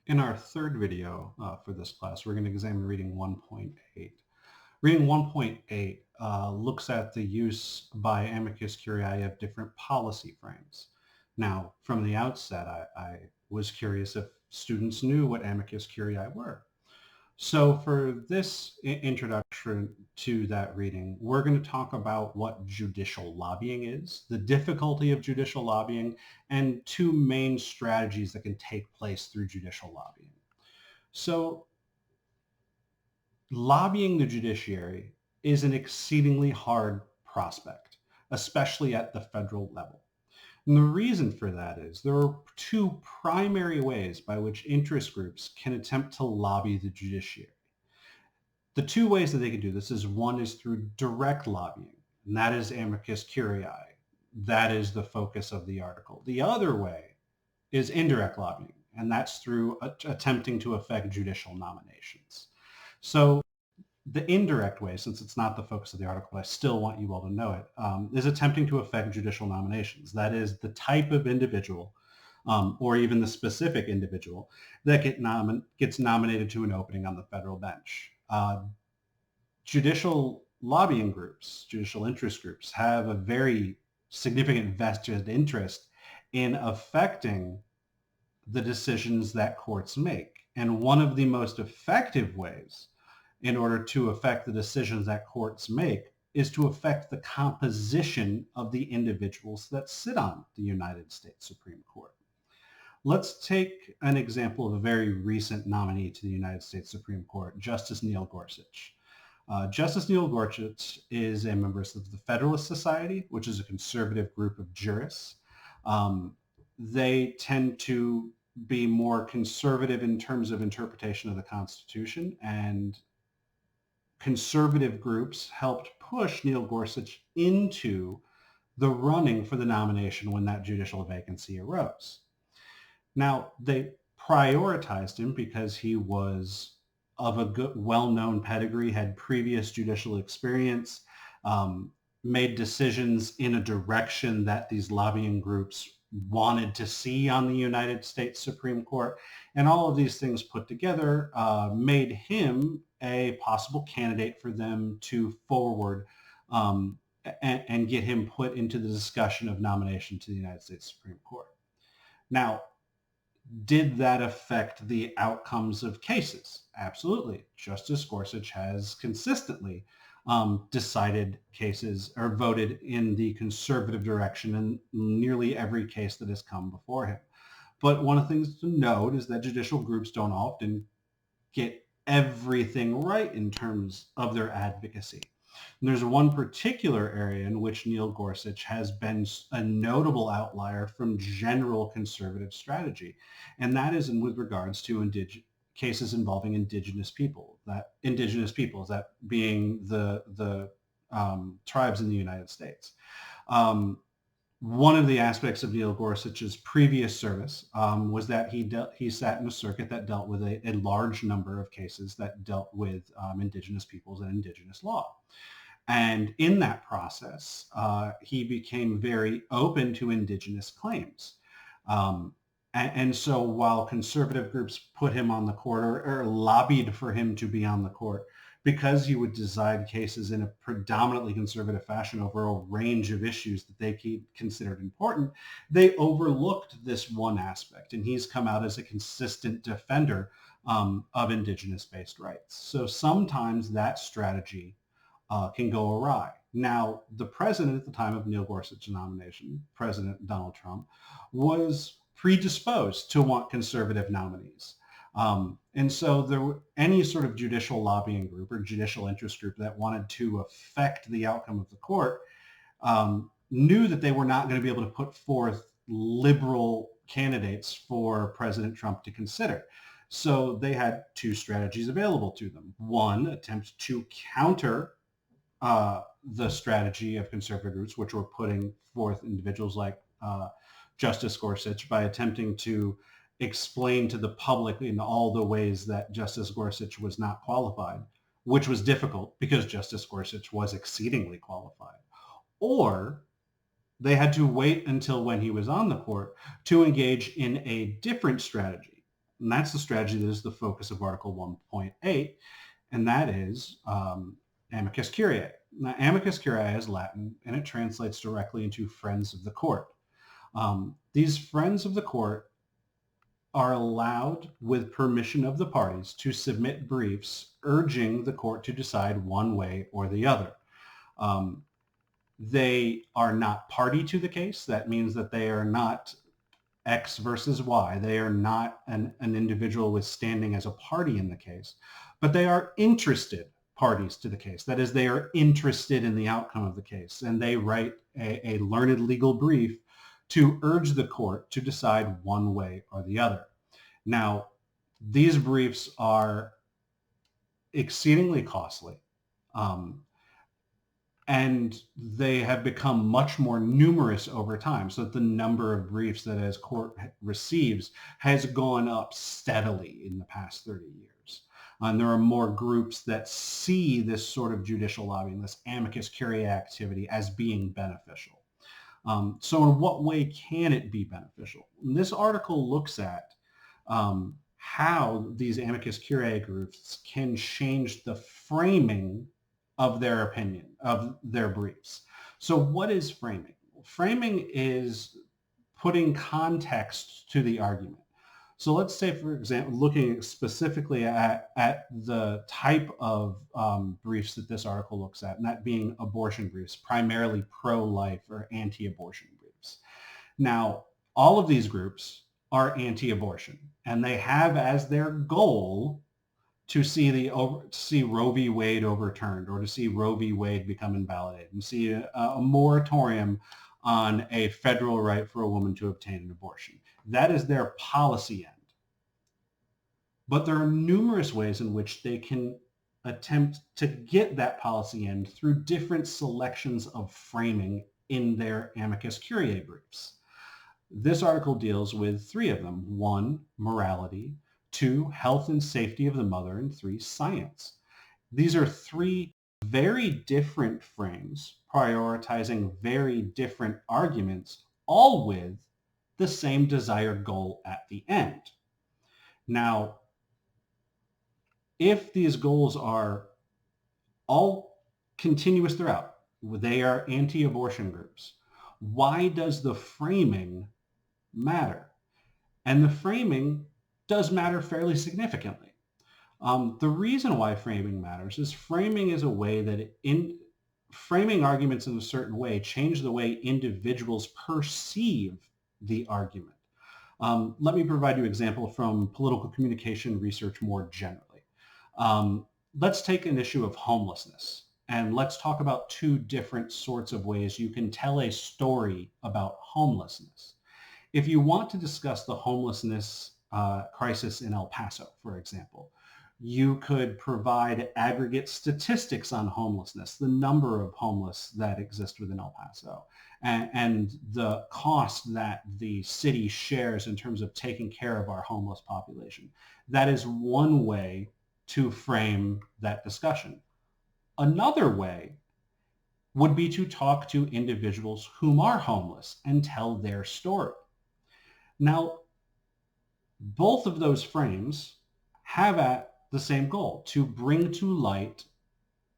In our third video for this class, we're going to examine reading 1.8. Reading 1.8 looks at the use by Amicus Curiae of different policy frames. Now, from the outset, I was curious if students knew what Amicus Curiae were. So for this introduction to that reading, we're going to talk about what judicial lobbying is, the difficulty of judicial lobbying, and two main strategies that can take place through judicial lobbying. So lobbying the judiciary is an exceedingly hard prospect, especially at the federal level. And the reason for that is there are two primary ways by which interest groups can attempt to lobby the judiciary. The two ways that they can do this is one is through direct lobbying, and that is Amicus Curiae. That is the focus of the article. The other way is indirect lobbying, and that's through attempting to affect judicial nominations. So the indirect way, since it's not the focus of the article, but I still want you all to know it, is attempting to affect judicial nominations. That is the type of individual or even the specific individual that gets nominated to an opening on the federal bench. Judicial lobbying groups, judicial interest groups, have a very significant vested interest in affecting the decisions that courts make. And one of the most effective ways in order to affect the decisions that courts make is to affect the composition of the individuals that sit on the United States Supreme Court. Let's take an example of a very recent nominee to the United States Supreme Court, Justice Neil Gorsuch. Justice Neil Gorsuch is a member of the Federalist Society, which is a conservative group of jurists. They tend to be more conservative in terms of interpretation of the Constitution, and conservative groups helped push Neil Gorsuch into the running for the nomination when that judicial vacancy arose. Now, they prioritized him because he was of a good, well-known pedigree, had previous judicial experience, made decisions in a direction that these lobbying groups wanted to see on the United States Supreme Court. And all of these things put together made him a possible candidate for them to forward and get him put into the discussion of nomination to the United States Supreme Court. Now, did that affect the outcomes of cases? Absolutely. Justice Gorsuch has consistently decided cases or voted in the conservative direction in nearly every case that has come before him. But one of the things to note is that judicial groups don't often get everything right in terms of their advocacy. And there's one particular area in which Neil Gorsuch has been a notable outlier from general conservative strategy, and that is with regards to cases involving indigenous peoples, that being the tribes in the United States. One of the aspects of Neil Gorsuch's previous service was that he sat in a circuit that dealt with a large number of cases that dealt with indigenous peoples and indigenous law. And in that process, he became very open to indigenous claims. And so while conservative groups put him on the court or lobbied for him to be on the court, because he would decide cases in a predominantly conservative fashion over a range of issues that they considered important, they overlooked this one aspect. And he's come out as a consistent defender of indigenous-based rights. So sometimes that strategy can go awry. Now, the president at the time of Neil Gorsuch's nomination, President Donald Trump, was predisposed to want conservative nominees. And so any sort of judicial lobbying group or judicial interest group that wanted to affect the outcome of the court knew that they were not going to be able to put forth liberal candidates for President Trump to consider. So they had two strategies available to them. One, attempt to counter the strategy of conservative groups, which were putting forth individuals like Justice Gorsuch by attempting to explain to the public in all the ways that Justice Gorsuch was not qualified, which was difficult because Justice Gorsuch was exceedingly qualified. Or they had to wait until when he was on the court to engage in a different strategy, And that's the strategy that is the focus of Article 1.8, and that is Amicus Curiae. Now, Amicus Curiae is Latin, and it translates directly into friends of the court. These friends of the court are allowed, with permission of the parties, to submit briefs urging the court to decide one way or the other. They are not party to the case. That means that they are not X versus Y. They are not an individual with standing as a party in the case, but they are interested parties to the case. That is, they are interested in the outcome of the case, and they write a learned legal brief to urge the court to decide one way or the other. Now, these briefs are exceedingly costly, and they have become much more numerous over time, so that the number of briefs that a court receives has gone up steadily in the past 30 years. And there are more groups that see this sort of judicial lobbying, this amicus curiae activity, as being beneficial. So in what way can it be beneficial? And this article looks at how these amicus curiae groups can change the framing of their opinion, of their briefs. So what is framing? Framing is putting context to the argument. So let's say, for example, looking specifically at the type of briefs that this article looks at, and that being abortion briefs, primarily pro-life or anti-abortion briefs. Now, all of these groups are anti-abortion, and they have as their goal to see Roe v. Wade overturned, or to see Roe v. Wade become invalidated, and see a moratorium on a federal right for a woman to obtain an abortion. That is their policy end. But there are numerous ways in which they can attempt to get that policy end through different selections of framing in their amicus curiae briefs. This article deals with three of them. 1, morality. 2, health and safety of the mother. And 3, science. These are three very different frames prioritizing very different arguments, all with the same desired goal at the end. Now, if these goals are all continuous throughout, they are anti-abortion groups, why does the framing matter? And the framing does matter fairly significantly. The reason why framing matters is framing is a way that framing arguments in a certain way change the way individuals perceive the argument. Let me provide you an example from political communication research more generally. Let's take an issue of homelessness, and let's talk about two different sorts of ways you can tell a story about homelessness. If you want to discuss the homelessness crisis in El Paso, for example, you could provide aggregate statistics on homelessness, the number of homeless that exist within El Paso, and the cost that the city shares in terms of taking care of our homeless population. That is one way to frame that discussion. Another way would be to talk to individuals whom are homeless and tell their story. Now, both of those frames have at the same goal, to bring to light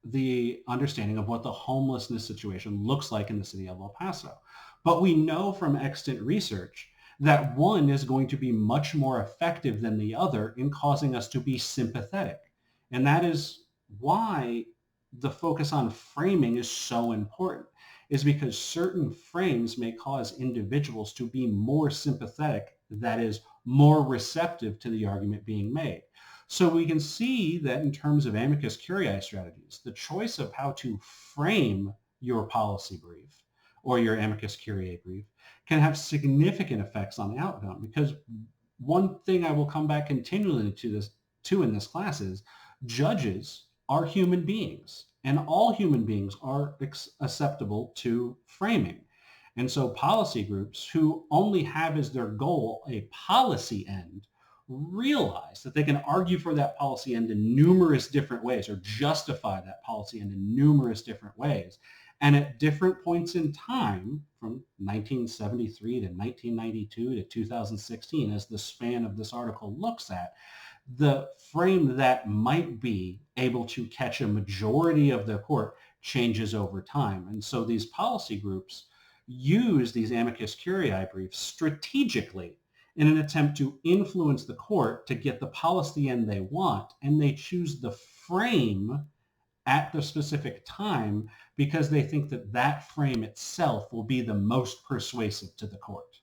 the understanding of what the homelessness situation looks like in the city of El Paso. But we know from extant research that one is going to be much more effective than the other in causing us to be sympathetic. And that is why the focus on framing is so important, is because certain frames may cause individuals to be more sympathetic, that is, more receptive to the argument being made. So we can see that in terms of amicus curiae strategies, the choice of how to frame your policy brief or your amicus curiae brief can have significant effects on the outcome. Because one thing I will come back continually to in this class is judges are human beings, and all human beings are susceptible to framing. And so policy groups who only have as their goal a policy end realize that they can argue for that policy end in numerous different ways, or justify that policy end in numerous different ways. And at different points in time, from 1973 to 1992 to 2016, as the span of this article looks at, the frame that might be able to catch a majority of the court changes over time. And so these policy groups use these amicus curiae briefs strategically in an attempt to influence the court to get the policy end they want. And they choose the frame at the specific time because they think that that frame itself will be the most persuasive to the court.